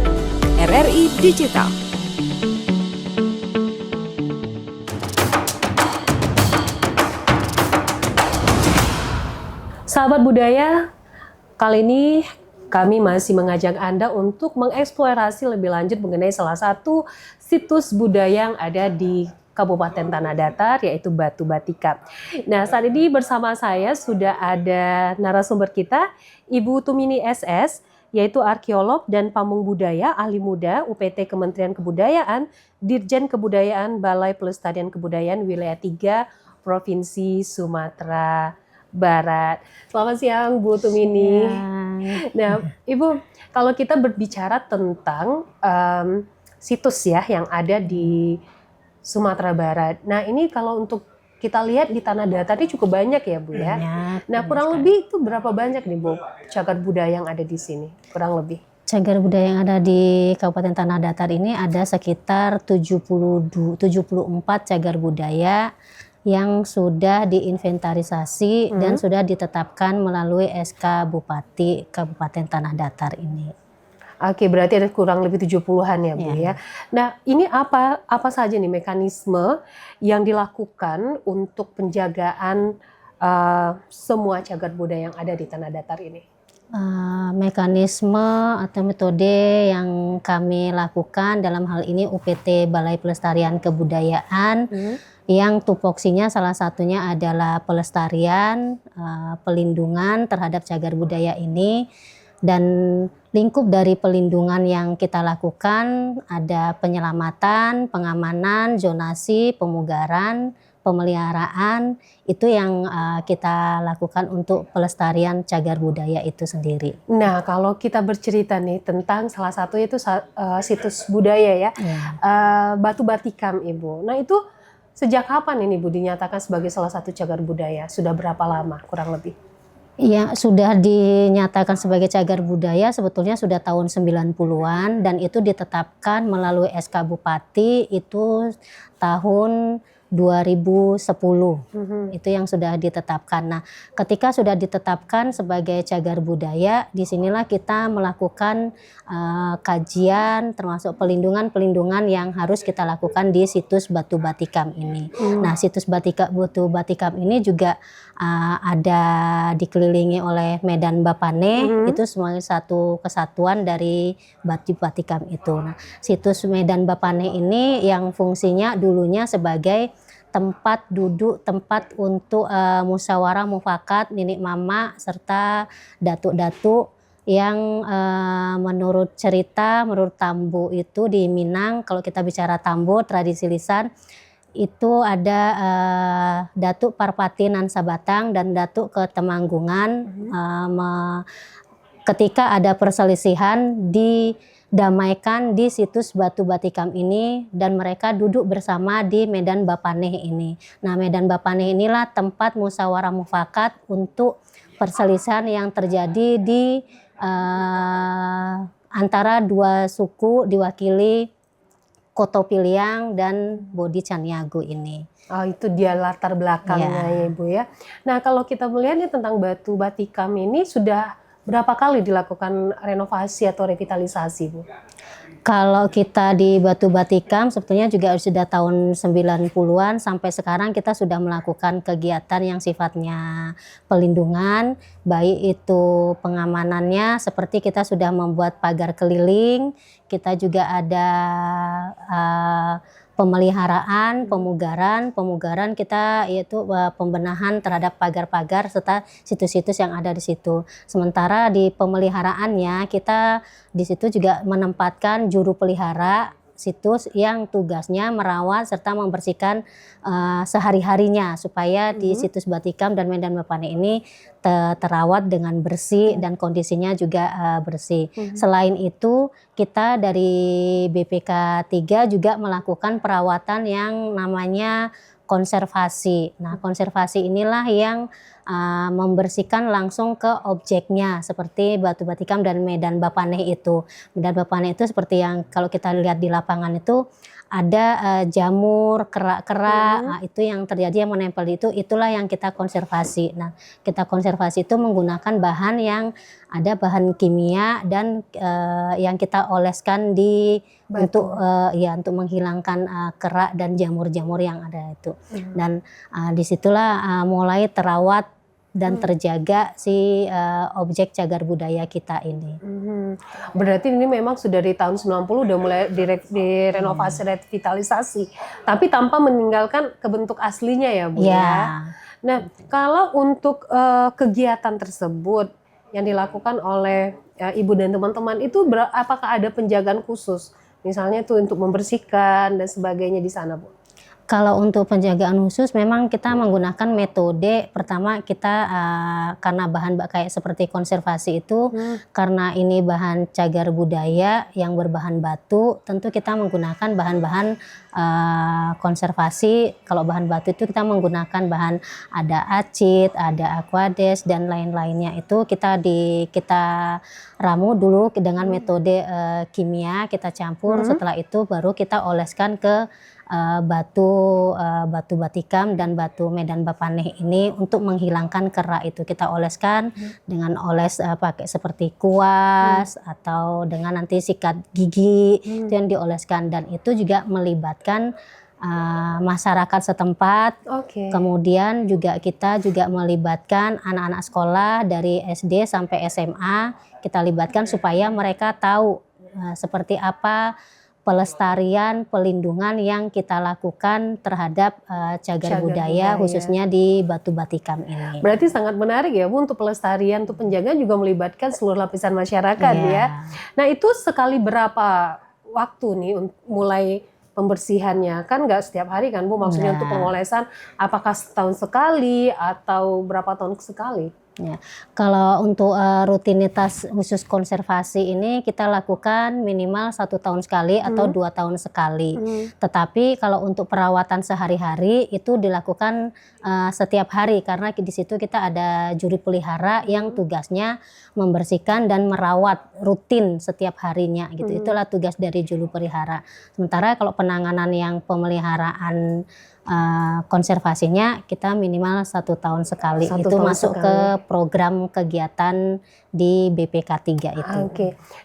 RRI Digital. Sahabat budaya, kali ini kami masih mengajak Anda untuk mengeksplorasi lebih lanjut mengenai salah satu situs budaya yang ada di Kabupaten Tanah Datar, yaitu Batu Batikam. Nah, saat ini bersama saya sudah ada narasumber kita, Ibu Tumini SS, yaitu arkeolog dan pamung budaya, ahli muda UPT Kementerian Kebudayaan, Dirjen Kebudayaan Balai Pelestarian Kebudayaan Wilayah 3 Provinsi Sumatera Barat. Selamat siang Bu Tumini. Nah, Ibu, kalau kita berbicara tentang situs ya yang ada di Sumatera Barat. Nah, ini kalau untuk kita lihat di Tanah Datar ini cukup banyak ya Bu ya. Nah, kurang lebih itu berapa banyak nih Bu cagar budaya yang ada di sini? Kurang lebih. Cagar budaya yang ada di Kabupaten Tanah Datar ini ada sekitar 74 cagar budaya yang sudah diinventarisasi dan sudah ditetapkan melalui SK Bupati Kabupaten Tanah Datar ini. Oke, berarti ada kurang lebih 70-an ya Bu ya. Nah, ini apa saja nih mekanisme yang dilakukan untuk penjagaan semua cagar budaya yang ada di Tanah Datar ini? Mekanisme atau metode yang kami lakukan dalam hal ini UPT Balai Pelestarian Kebudayaan yang tupoksinya salah satunya adalah pelestarian, pelindungan terhadap cagar budaya ini, dan lingkup dari pelindungan yang kita lakukan ada penyelamatan, pengamanan, zonasi, pemugaran, pemeliharaan, itu yang kita lakukan untuk pelestarian cagar budaya itu sendiri. Nah, kalau kita bercerita nih tentang salah satu itu situs budaya ya, Batu Batikam Ibu. Nah, itu sejak kapan ini Bu dinyatakan sebagai salah satu cagar budaya? Sudah berapa lama kurang lebih? Ya, sudah dinyatakan sebagai cagar budaya sebetulnya sudah tahun 90-an dan itu ditetapkan melalui SK Bupati itu tahun 2010. Itu yang sudah ditetapkan. Nah, ketika sudah ditetapkan sebagai cagar budaya, disinilah kita melakukan kajian termasuk pelindungan yang harus kita lakukan di situs Batu Batikam ini. Nah, situs Batu Batikam ini juga ada dikelilingi oleh Medan Bapane, itu sebagai satu kesatuan dari Batu Batikam itu. Nah, situs Medan Bapane ini yang fungsinya dulunya sebagai tempat duduk, tempat untuk musyawarah mufakat nenek mama serta datuk-datuk yang menurut cerita, menurut Tambo itu di Minang, kalau kita bicara Tambo tradisi lisan itu ada Datuk Parpati Nan Sabatang dan Datuk Ketemanggungan. Ketika ada perselisihan didamaikan di situs Batu Batikam ini dan mereka duduk bersama di Medan Bapaneh ini. Nah, Medan Bapaneh inilah tempat musyawarah mufakat untuk perselisihan yang terjadi di antara dua suku diwakili Koto Piliang dan Bodi Caniago ini. Oh, itu dia latar belakangnya ya Ibu ya. Nah, kalau kita melihat nih tentang Batu Batikam ini sudah berapa kali dilakukan renovasi atau revitalisasi Bu? Kalau kita di Batu Batikam sebetulnya juga sudah tahun 90-an sampai sekarang kita sudah melakukan kegiatan yang sifatnya pelindungan, baik itu pengamanannya seperti kita sudah membuat pagar keliling, kita juga ada pemeliharaan, pemugaran kita yaitu pembenahan terhadap pagar-pagar serta situs-situs yang ada di situ. Sementara di pemeliharaannya kita di situ juga menempatkan juru pelihara situs yang tugasnya merawat serta membersihkan sehari-harinya supaya di situs Batikam dan Medan Bapane ini terawat dengan bersih dan kondisinya juga bersih. Selain itu, kita dari BPK 3 juga melakukan perawatan yang namanya konservasi. Nah, konservasi inilah yang membersihkan langsung ke objeknya seperti Batu Batikam dan Medan Bapane itu. Medan Bapane itu seperti yang kalau kita lihat di lapangan itu ada jamur, kerak-kerak, nah, itu yang terjadi yang menempel itulah yang kita konservasi. Nah, kita konservasi itu menggunakan bahan yang ada bahan kimia dan yang kita oleskan di untuk menghilangkan kerak dan jamur-jamur yang ada itu. Dan disitulah mulai terawat dan terjaga si objek cagar budaya kita ini. Berarti ini memang sudah dari tahun 90 udah mulai direnovasi, revitalisasi, tapi tanpa meninggalkan kebentuk aslinya ya Bu ya. Nah, kalau untuk kegiatan tersebut yang dilakukan oleh Ibu dan teman-teman itu apakah ada penjagaan khusus? Misalnya itu untuk membersihkan dan sebagainya di sana, Bu? Kalau untuk penjagaan khusus memang kita menggunakan metode pertama kita karena bahan kayak seperti konservasi itu karena ini bahan cagar budaya yang berbahan batu, tentu kita menggunakan bahan-bahan konservasi. Kalau bahan batu itu kita menggunakan bahan ada acid, ada aquades dan lain-lainnya itu kita ramu dulu dengan metode kimia, kita campur, setelah itu baru kita oleskan ke batu Batikam dan batu Medan Bapane ini untuk menghilangkan kerak itu. Kita oleskan dengan pakai seperti kuas atau dengan nanti sikat gigi itu yang dioleskan, dan itu juga melibatkan masyarakat setempat. Kemudian juga kita juga melibatkan anak-anak sekolah dari SD sampai SMA, kita libatkan supaya mereka tahu seperti apa pelestarian, pelindungan yang kita lakukan terhadap cagar budaya khususnya di Batu Batikam ini. Berarti sangat menarik ya Bu, untuk pelestarian, untuk penjagaan juga melibatkan seluruh lapisan masyarakat ya. Nah, itu sekali berapa waktu nih mulai pembersihannya? Kan nggak setiap hari kan Bu, maksudnya untuk pengolesan apakah setahun sekali atau berapa tahun sekali? Ya, kalau untuk rutinitas khusus konservasi ini kita lakukan minimal 1 tahun sekali atau 2 tahun sekali. Tetapi kalau untuk perawatan sehari-hari itu dilakukan setiap hari karena di situ kita ada juri pelihara yang tugasnya membersihkan dan merawat rutin setiap harinya gitu. Itulah tugas dari juru pelihara. Sementara kalau penanganan yang pemeliharaan konservasinya kita minimal 1 tahun sekali. Itu masuk ke program kegiatan di BPK 3 itu.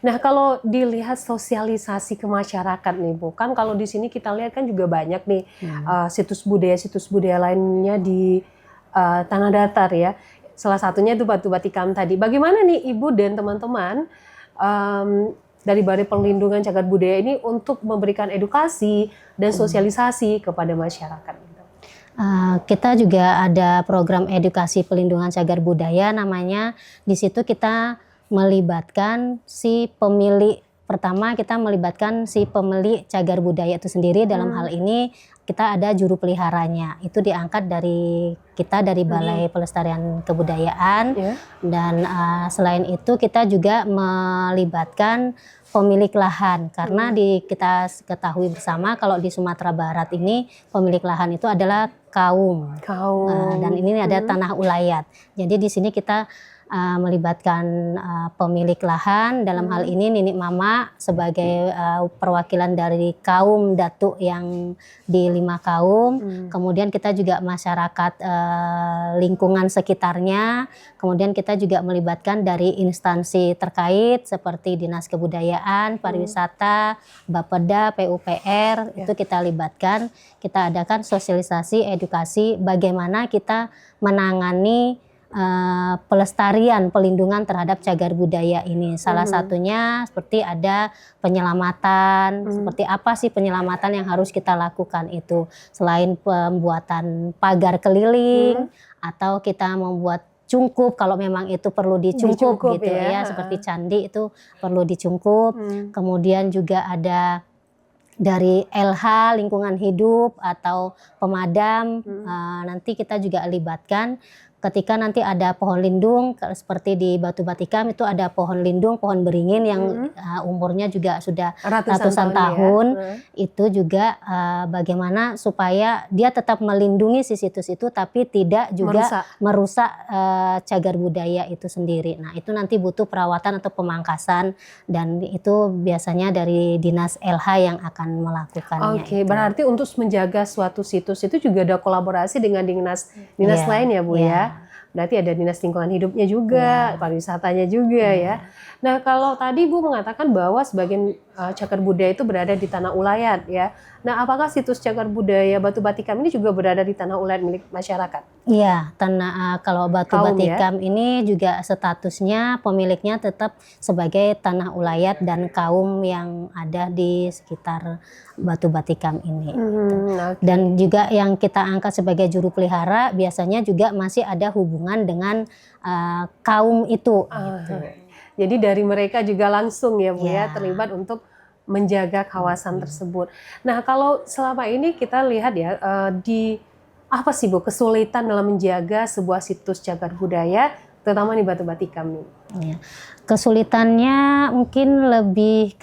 Nah, kalau dilihat sosialisasi ke masyarakat nih Bu, kan kalau di sini kita lihat kan juga banyak nih situs budaya lainnya di tanah datar ya. Salah satunya itu Batu Batikam tadi. Bagaimana nih Ibu dan teman-teman dari Balai Perlindungan Cagar Budaya ini untuk memberikan edukasi dan sosialisasi kepada masyarakat? Kita juga ada program edukasi pelindungan cagar budaya namanya. Di situ kita melibatkan si pemilik. Pertama kita melibatkan si pemilik cagar budaya itu sendiri. Dalam hal ini kita ada juru peliharanya. Itu diangkat dari kita dari Balai Pelestarian Kebudayaan. Dan selain itu kita juga melibatkan pemilik lahan karena kita ketahui bersama kalau di Sumatera Barat ini pemilik lahan itu adalah kaum. Dan ini ada tanah ulayat. Jadi di sini kita melibatkan pemilik lahan, dalam hal ini Ninik Mama sebagai perwakilan dari kaum Datuk yang di 5 kaum. Kemudian kita juga masyarakat lingkungan sekitarnya. Kemudian kita juga melibatkan dari instansi terkait seperti Dinas Kebudayaan, Pariwisata, Bapeda, PUPR, itu kita libatkan. Kita adakan sosialisasi, edukasi bagaimana kita menangani pelestarian, pelindungan terhadap cagar budaya ini. Salah satunya seperti ada penyelamatan, seperti apa sih penyelamatan yang harus kita lakukan itu. Selain pembuatan pagar keliling atau kita membuat cungkup kalau memang itu perlu dicungkup gitu ya, seperti candi itu perlu dicungkup. Kemudian juga ada dari LH lingkungan hidup atau pemadam, nanti kita juga libatkan. Ketika nanti ada pohon lindung seperti di Batu Batikam itu ada pohon lindung, pohon beringin yang umurnya juga sudah ratusan tahun ya. Itu juga bagaimana supaya dia tetap melindungi si situs itu tapi tidak juga merusak cagar budaya itu sendiri. Nah, itu nanti butuh perawatan atau pemangkasan dan itu biasanya dari dinas LH yang akan melakukannya. Oke, berarti untuk menjaga suatu situs itu juga ada kolaborasi dengan dinas lain ya Bu ya. Berarti ada dinas lingkungan hidupnya juga, pariwisatanya juga ya. Nah, kalau tadi Bu mengatakan bahwa sebagian cagar budaya itu berada di tanah ulayat ya. Nah, apakah situs cagar budaya Batu Batikam ini juga berada di tanah ulayat milik masyarakat? Iya, kalau Batu Batikam ini juga statusnya pemiliknya tetap sebagai tanah ulayat dan kaum yang ada di sekitar Batu Batikam ini. Dan juga yang kita angkat sebagai juru pelihara biasanya juga masih ada hubungan dengan kaum itu. Gitu. Jadi dari mereka juga langsung ya Bu ya terlibat untuk menjaga kawasan tersebut. Nah, kalau selama ini kita lihat ya apa sih Bu kesulitan dalam menjaga sebuah situs cagar budaya terutama di Batu Batikam ini? Ya. Kesulitannya mungkin lebih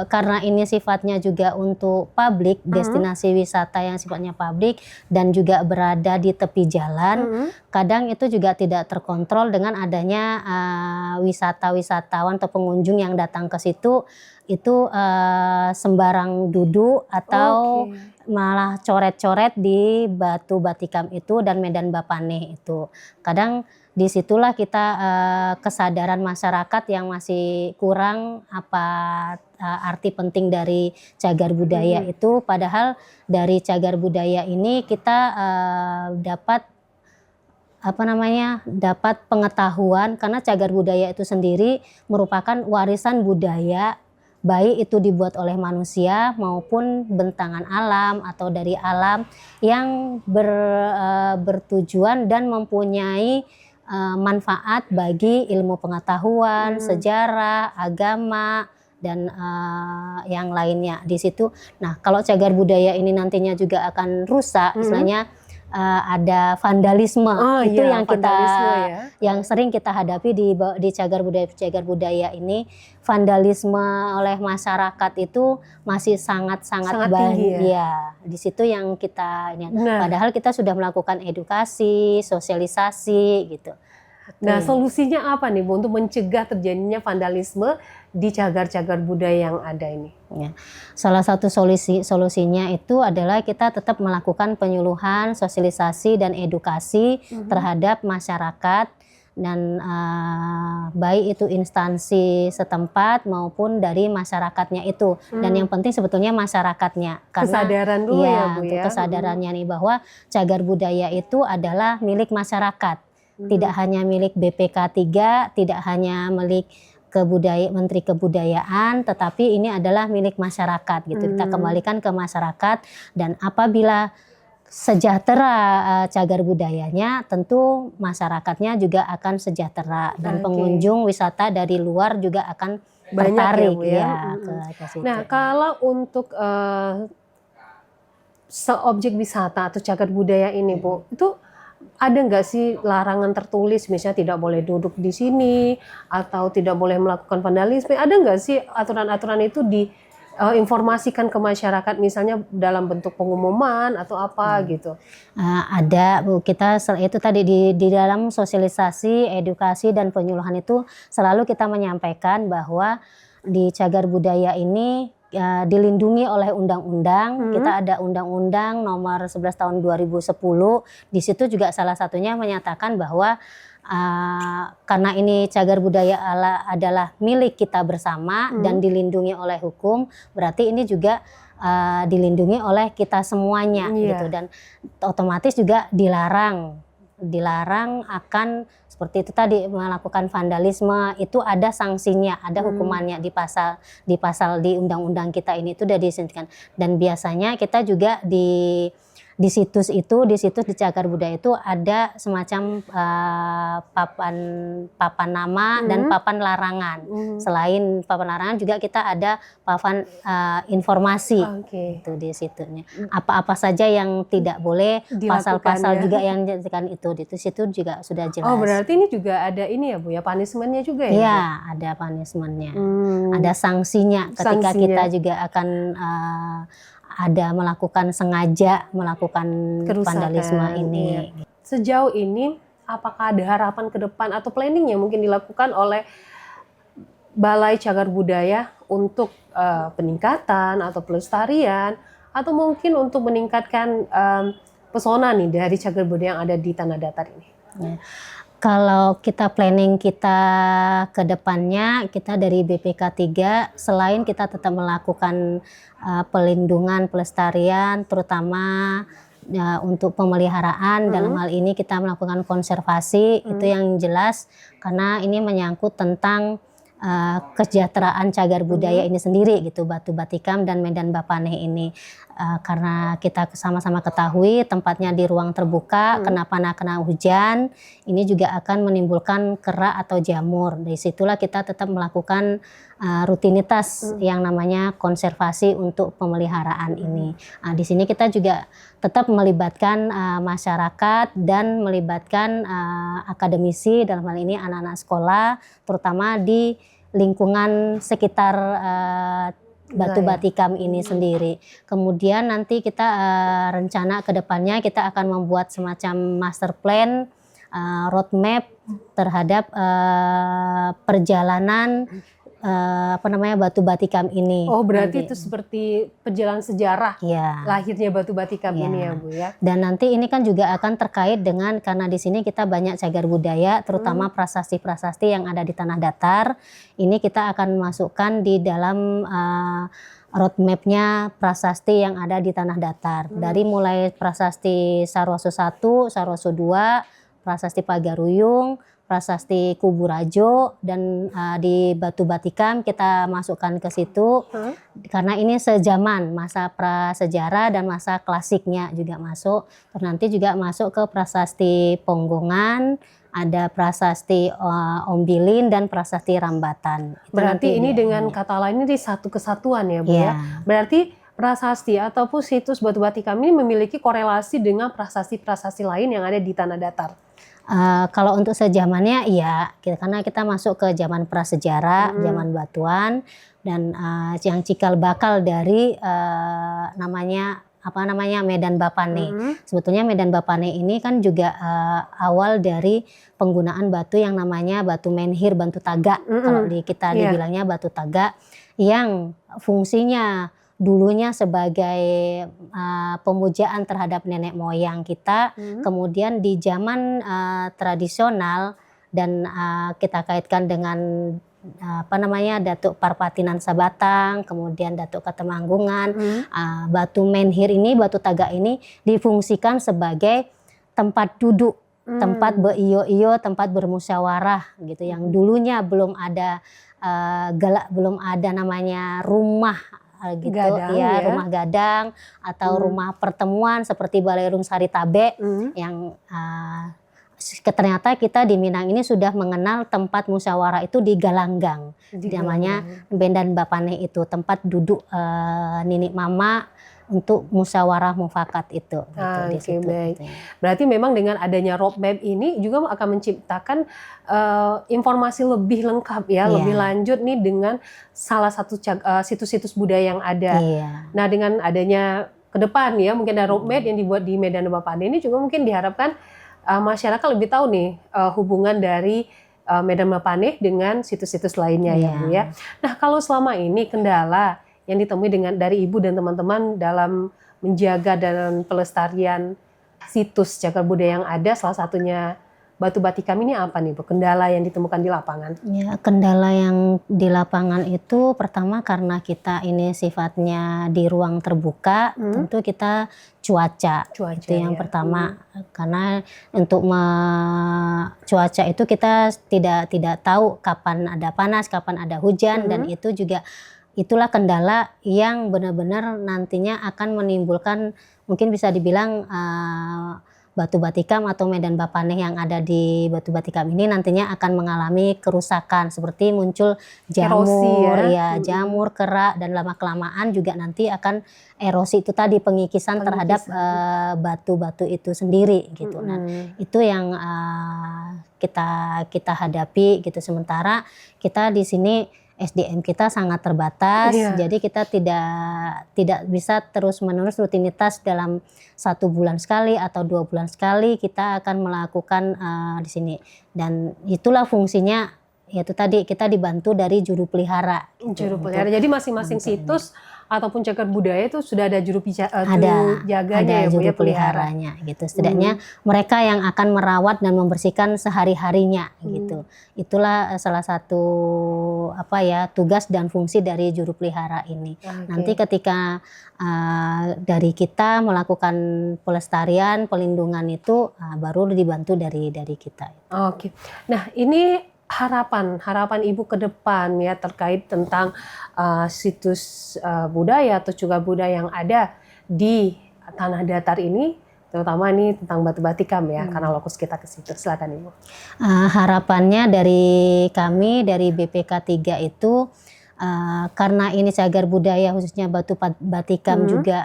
karena ini sifatnya juga untuk publik, destinasi wisata yang sifatnya publik dan juga berada di tepi jalan. Kadang itu juga tidak terkontrol dengan adanya wisatawan atau pengunjung yang datang ke situ itu sembarang duduk atau malah coret-coret di Batu Batikam itu dan Medan Bapane itu. Kadang disitulah kita kesadaran masyarakat yang masih kurang apa arti penting dari cagar budaya itu. Padahal dari cagar budaya ini kita dapat dapat pengetahuan karena cagar budaya itu sendiri merupakan warisan budaya. Baik itu dibuat oleh manusia maupun bentangan alam atau dari alam yang bertujuan dan mempunyai manfaat bagi ilmu pengetahuan, sejarah, agama dan yang lainnya di situ. Nah, kalau cagar budaya ini nantinya juga akan rusak, istilahnya ada vandalisme yang kita yang sering kita hadapi di cagar budaya ini. Vandalisme oleh masyarakat itu masih sangat banyak ya. Di situ yang kita padahal kita sudah melakukan edukasi, sosialisasi gitu. Nah, solusinya apa nih Bu untuk mencegah terjadinya vandalisme di cagar-cagar budaya yang ada ini? Ya. Salah satu solusinya itu adalah kita tetap melakukan penyuluhan, sosialisasi dan edukasi terhadap masyarakat dan baik itu instansi setempat maupun dari masyarakatnya itu. Dan yang penting sebetulnya masyarakatnya karena kesadaran dulu ya Bu ya. Kesadarannya nih bahwa cagar budaya itu adalah milik masyarakat. Tidak hanya milik BPK 3, tidak hanya milik Menteri Kebudayaan, tetapi ini adalah milik masyarakat gitu. Kita kembalikan ke masyarakat dan apabila sejahtera cagar budayanya, tentu masyarakatnya juga akan sejahtera dan pengunjung wisata dari luar juga akan tertarik ya ke situ. Nah, kalau untuk seobjek wisata atau cagar budaya ini Bu, itu ada nggak sih larangan tertulis misalnya tidak boleh duduk di sini atau tidak boleh melakukan vandalisme? Ada nggak sih aturan-aturan itu diinformasikan ke masyarakat misalnya dalam bentuk pengumuman atau apa gitu? Ada Bu, kita itu tadi di dalam sosialisasi, edukasi dan penyuluhan itu selalu kita menyampaikan bahwa di cagar budaya ini dilindungi oleh undang-undang. Kita ada undang-undang nomor 11 tahun 2010. Di situ juga salah satunya menyatakan bahwa karena ini cagar budaya adalah milik kita bersama dan dilindungi oleh hukum, berarti ini juga dilindungi oleh kita semuanya gitu, dan otomatis juga dilarang akan seperti itu tadi melakukan vandalisme, itu ada sanksinya, ada hukumannya di pasal di undang-undang kita ini itu sudah disebutkan. Dan biasanya kita juga di situs di Cagar Budaya itu ada semacam papan nama dan papan larangan. Selain papan larangan juga kita ada papan informasi itu di situnya. Apa-apa saja yang tidak boleh, pasal-pasal juga yang dijelaskan itu di situ juga sudah jelas. Oh, berarti ini juga ada ini ya Bu ya, punishment-nya juga ya? Iya, ada punishment-nya. Ada sanksinya ketika kita juga akan ada melakukan sengaja melakukan vandalisme ini. Iya. Sejauh ini apakah ada harapan ke depan atau planning yang mungkin dilakukan oleh Balai Cagar Budaya untuk peningkatan atau pelestarian atau mungkin untuk meningkatkan pesona nih dari cagar budaya yang ada di Tanah Datar ini? Ya. Kalau kita planning kita ke depannya, kita dari BPK 3 selain kita tetap melakukan pelindungan, pelestarian, terutama untuk pemeliharaan, dalam hal ini kita melakukan konservasi, itu yang jelas karena ini menyangkut tentang kesejahteraan cagar budaya ini sendiri gitu, Batu Batikam dan Medan Bapane ini. Karena kita sama-sama ketahui tempatnya di ruang terbuka, kena hujan, ini juga akan menimbulkan kera atau jamur. Dari situlah kita tetap melakukan rutinitas yang namanya konservasi untuk pemeliharaan ini. Di sini kita juga tetap melibatkan masyarakat dan melibatkan akademisi, dalam hal ini anak-anak sekolah, terutama di lingkungan sekitar Batu Batikam ini sendiri. Kemudian nanti kita rencana ke depannya kita akan membuat semacam master plan, roadmap terhadap perjalanan Batu Batikam ini. Oh, berarti itu seperti perjalanan sejarah lahirnya Batu Batikam ini ya Bu ya. Dan nanti ini kan juga akan terkait dengan, karena di sini kita banyak cagar budaya, terutama prasasti-prasasti yang ada di Tanah Datar. Ini kita akan masukkan di dalam roadmapnya prasasti yang ada di Tanah Datar. Dari mulai prasasti Sarwoso 1, Sarwoso 2, prasasti Pagaruyung, prasasti Kuburajo, dan di Batu Batikam kita masukkan ke situ karena ini sejaman, masa prasejarah dan masa klasiknya juga masuk. Terus nanti juga masuk ke prasasti Ponggongan, ada prasasti Ombilin dan prasasti Rambatan. Berarti ini dengan kata lain ini satu kesatuan ya Bu ya. Berarti prasasti ataupun situs Batu Batikam ini memiliki korelasi dengan prasasti-prasasti lain yang ada di Tanah Datar. Kalau untuk sejamannya iya, karena kita masuk ke zaman prasejarah, zaman batuan, dan yang cikal bakal dari namanya Medan Bapane. Sebetulnya Medan Bapane ini kan juga awal dari penggunaan batu yang namanya batu menhir, batu taga. Kalau kita dibilangnya batu taga, yang fungsinya dulunya sebagai pemujaan terhadap nenek moyang kita, kemudian di zaman tradisional dan kita kaitkan dengan Datuk Parpatinan Sabatang, kemudian Datuk Katemanggungan, batu menhir ini, batu taga ini difungsikan sebagai tempat duduk, tempat berio-iyo, tempat bermusyawarah gitu, yang dulunya belum ada belum ada namanya rumah gitu gadang, rumah gadang atau rumah pertemuan seperti Balai Rung Sari Tabe, yang ternyata kita di Minang ini sudah mengenal tempat musyawarah itu di Galanggang, namanya Medan Bapane, itu tempat duduk Ninik Mama untuk musyawarah mufakat itu. Gitu, baik. Berarti memang dengan adanya roadmap ini juga akan menciptakan informasi lebih lengkap ya, lebih lanjut nih dengan salah satu situs-situs budaya yang ada. Nah, dengan adanya ke depan ya, mungkin ada roadmap yang dibuat di Medan Bapane ini juga mungkin diharapkan masyarakat lebih tahu nih hubungan dari Medan Bapane dengan situs-situs lainnya ya Bu ya. Nah, kalau selama ini kendala yang ditemui dari Ibu dan teman-teman dalam menjaga dan pelestarian situs cagar budaya yang ada, salah satunya Batu Batikam ini apa nih Bu? Kendala yang ditemukan di lapangan? Ya, kendala yang di lapangan itu pertama karena kita ini sifatnya di ruang terbuka, tentu kita cuaca itu yang pertama. Karena untuk cuaca itu kita tidak tahu kapan ada panas, kapan ada hujan, dan itu juga itulah kendala yang benar-benar nantinya akan menimbulkan, mungkin bisa dibilang Batu Batikam atau Medan Bapaneh yang ada di Batu Batikam ini nantinya akan mengalami kerusakan seperti muncul jamur, Erosi, jamur, kerak, dan lama-kelamaan juga nanti akan erosi, itu tadi pengikisan terhadap batu-batu itu sendiri gitu. Nah, itu yang kita hadapi gitu. Sementara kita di sini SDM kita sangat terbatas, jadi kita tidak bisa terus-menerus rutinitas dalam 1 bulan sekali atau 2 bulan sekali kita akan melakukan di sini. Dan itulah fungsinya, yaitu tadi kita dibantu dari juru pelihara. Juru pelihara. Jadi masing-masing situs ataupun cagar budaya itu sudah ada juru jaganya, juru peliharanya gitu. Setidaknya mereka yang akan merawat dan membersihkan sehari-harinya gitu. Itulah salah satu tugas dan fungsi dari juru pelihara ini. Nanti ketika dari kita melakukan pelestarian, pelindungan itu baru dibantu dari kita. Oke. Nah, ini harapan Ibu ke depan ya terkait tentang situs budaya atau cagar budaya yang ada di tanah datar ini, terutama ini tentang Batu Batikam ya, karena lokus kita ke situ. Silakan Ibu. Harapannya dari kami dari BPK 3 itu karena ini cagar budaya khususnya Batu Batikam juga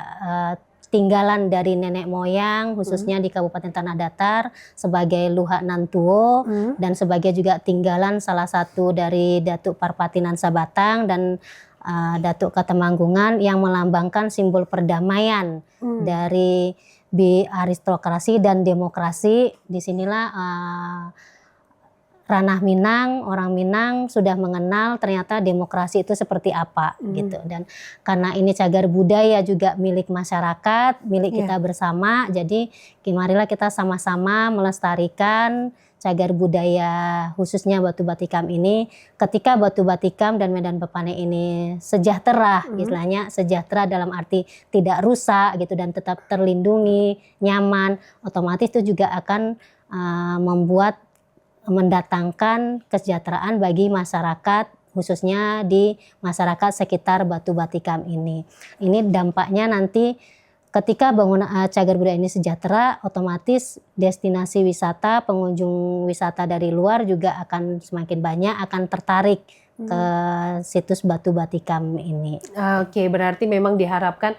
tinggalan dari nenek moyang khususnya di Kabupaten Tanah Datar sebagai Luhak Nantuo dan sebagai juga tinggalan salah satu dari Datuk Parpatinan Sabatang dan Datuk Katemanggungan yang melambangkan simbol perdamaian dari aristokrasi dan demokrasi. Disinilah ranah Minang, orang Minang sudah mengenal ternyata demokrasi itu seperti apa gitu. Dan karena ini cagar budaya juga milik masyarakat, milik kita bersama, jadi marilah kita sama-sama melestarikan cagar budaya khususnya Batu Batikam ini. Ketika Batu Batikam dan Medan Bapaneh ini sejahtera, istilahnya sejahtera dalam arti tidak rusak gitu dan tetap terlindungi, nyaman, otomatis itu juga akan mendatangkan kesejahteraan bagi masyarakat khususnya di masyarakat sekitar Batu Batikam ini. Ini dampaknya nanti ketika bangunan cagar budaya ini sejahtera, otomatis destinasi wisata, pengunjung wisata dari luar juga akan semakin banyak, akan tertarik ke situs Batu Batikam ini. Oke, berarti memang diharapkan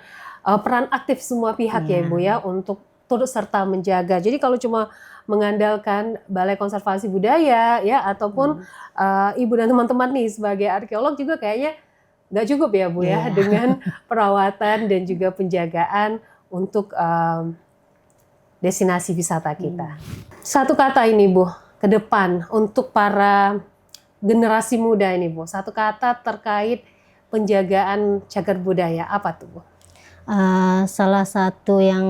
peran aktif semua pihak ya Ibu ya untuk turut serta menjaga. Jadi kalau cuma mengandalkan Balai Konservasi Budaya ya ataupun Ibu dan teman-teman nih sebagai arkeolog juga kayaknya nggak cukup ya Bu ya dengan perawatan dan juga penjagaan untuk destinasi wisata kita. Satu kata ini Bu ke depan untuk para generasi muda ini Bu, satu kata terkait penjagaan cagar budaya, apa tuh Bu? Salah satu yang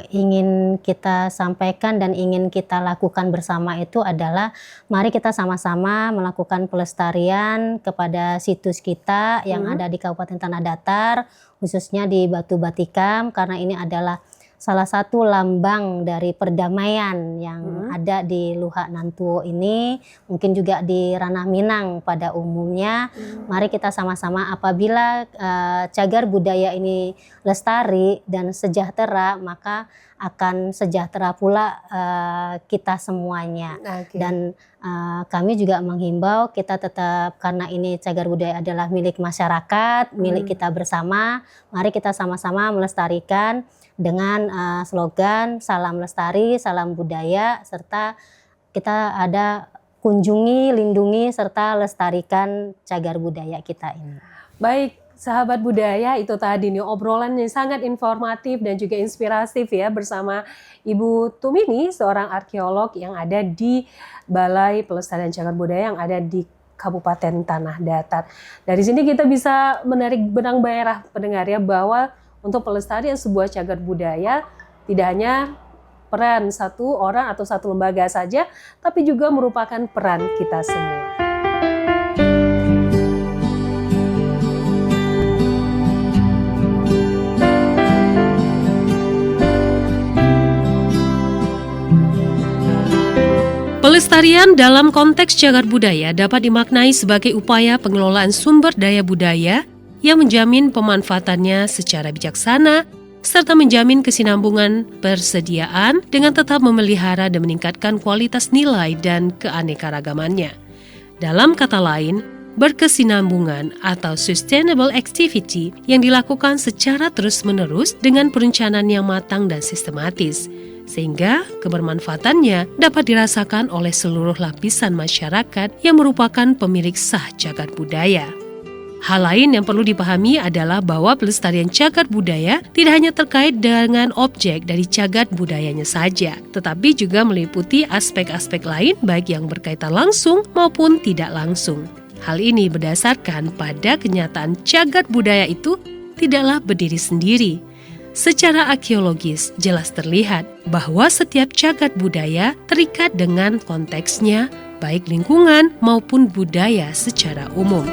ingin kita sampaikan dan ingin kita lakukan bersama itu adalah mari kita sama-sama melakukan pelestarian kepada situs kita yang ada di Kabupaten Tanah Datar, khususnya di Batu Batikam, karena ini adalah salah satu lambang dari perdamaian yang ada di Luhak Nantuo ini, mungkin juga di ranah Minang pada umumnya. Mari kita sama-sama, apabila cagar budaya ini lestari dan sejahtera, maka akan sejahtera pula kita semuanya. Dan kami juga menghimbau kita tetap, karena ini cagar budaya adalah milik masyarakat, milik kita bersama, mari kita sama-sama melestarikan dengan slogan salam lestari, salam budaya, serta kita ada kunjungi, lindungi, serta lestarikan cagar budaya kita ini. Baik, sahabat budaya, itu tadi nih obrolan yang sangat informatif dan juga inspiratif ya bersama Ibu Tumini, seorang arkeolog yang ada di Balai Pelestarian Cagar Budaya yang ada di Kabupaten Tanah Datar. Dari sini kita bisa menarik benang merah pendengar ya, bahwa untuk pelestarian sebuah cagar budaya tidak hanya peran satu orang atau satu lembaga saja, tapi juga merupakan peran kita semua. Pelestarian dalam konteks cagar budaya dapat dimaknai sebagai upaya pengelolaan sumber daya budaya yang menjamin pemanfaatannya secara bijaksana serta menjamin kesinambungan persediaan dengan tetap memelihara dan meningkatkan kualitas nilai dan keanekaragamannya. Dalam kata lain, berkesinambungan atau sustainable activity yang dilakukan secara terus-menerus dengan perencanaan yang matang dan sistematis, sehingga kebermanfaatannya dapat dirasakan oleh seluruh lapisan masyarakat yang merupakan pemilik sah cagar budaya. Hal lain yang perlu dipahami adalah bahwa pelestarian cagar budaya tidak hanya terkait dengan objek dari cagar budayanya saja, tetapi juga meliputi aspek-aspek lain baik yang berkaitan langsung maupun tidak langsung. Hal ini berdasarkan pada kenyataan cagar budaya itu tidaklah berdiri sendiri. Secara arkeologis jelas terlihat bahwa setiap cagar budaya terikat dengan konteksnya, baik lingkungan maupun budaya secara umum.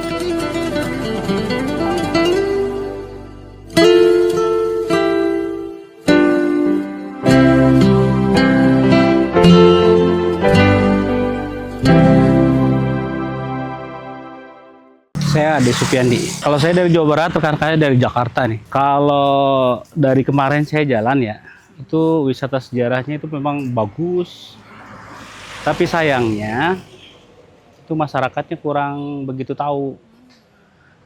Saya Ade Supiandi. Kalau saya dari Jawa Barat, rekan-rekannya dari Jakarta nih. Kalau dari kemarin saya jalan ya, itu wisata sejarahnya itu memang bagus. Tapi sayangnya, itu masyarakatnya kurang begitu tahu.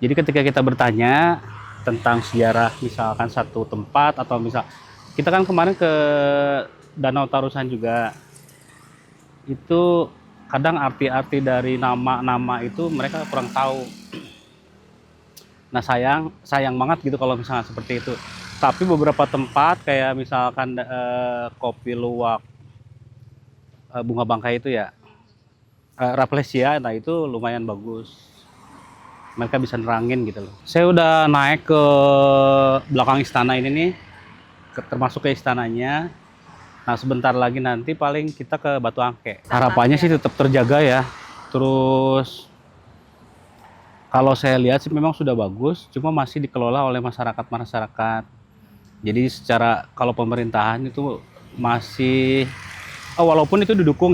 Jadi ketika kita bertanya tentang sejarah misalkan satu tempat atau misal, kita kan kemarin ke Danau Tarusan juga, itu kadang arti-arti dari nama-nama itu mereka kurang tahu. Nah sayang banget gitu kalau misalnya seperti itu. Tapi beberapa tempat kayak misalkan Kopi Luwak Bunga Bangkai itu ya, Rafflesia, nah itu lumayan bagus. Mereka bisa nerangin gitu loh. Saya udah naik ke belakang istana ini nih, termasuk ke istananya. Nah sebentar lagi nanti paling kita ke Batu Angke. Harapannya sih tetap terjaga ya. Terus kalau saya lihat sih memang sudah bagus, cuma masih dikelola oleh masyarakat. Jadi secara kalau pemerintahan itu masih, walaupun itu didukung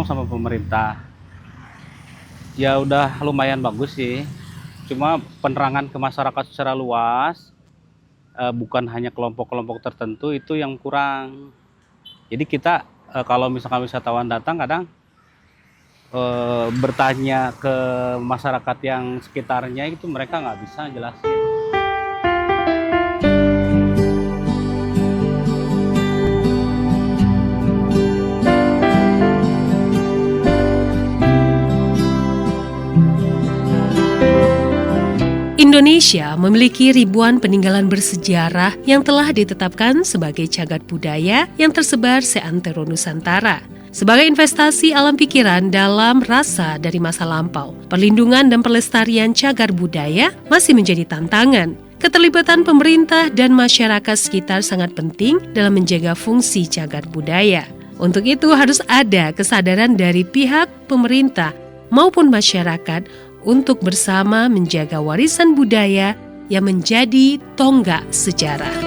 sama pemerintah. Ya udah lumayan bagus sih. Cuma penerangan ke masyarakat secara luas, bukan hanya kelompok-kelompok tertentu itu yang kurang. Jadi kita kalau misalkan wisatawan datang kadang bertanya ke masyarakat yang sekitarnya itu mereka nggak bisa jelasin. Indonesia memiliki ribuan peninggalan bersejarah yang telah ditetapkan sebagai cagar budaya yang tersebar seantero Nusantara. Sebagai investasi alam pikiran dalam rasa dari masa lampau, perlindungan dan pelestarian cagar budaya masih menjadi tantangan. Keterlibatan pemerintah dan masyarakat sekitar sangat penting dalam menjaga fungsi cagar budaya. Untuk itu harus ada kesadaran dari pihak pemerintah maupun masyarakat untuk bersama menjaga warisan budaya yang menjadi tonggak sejarah.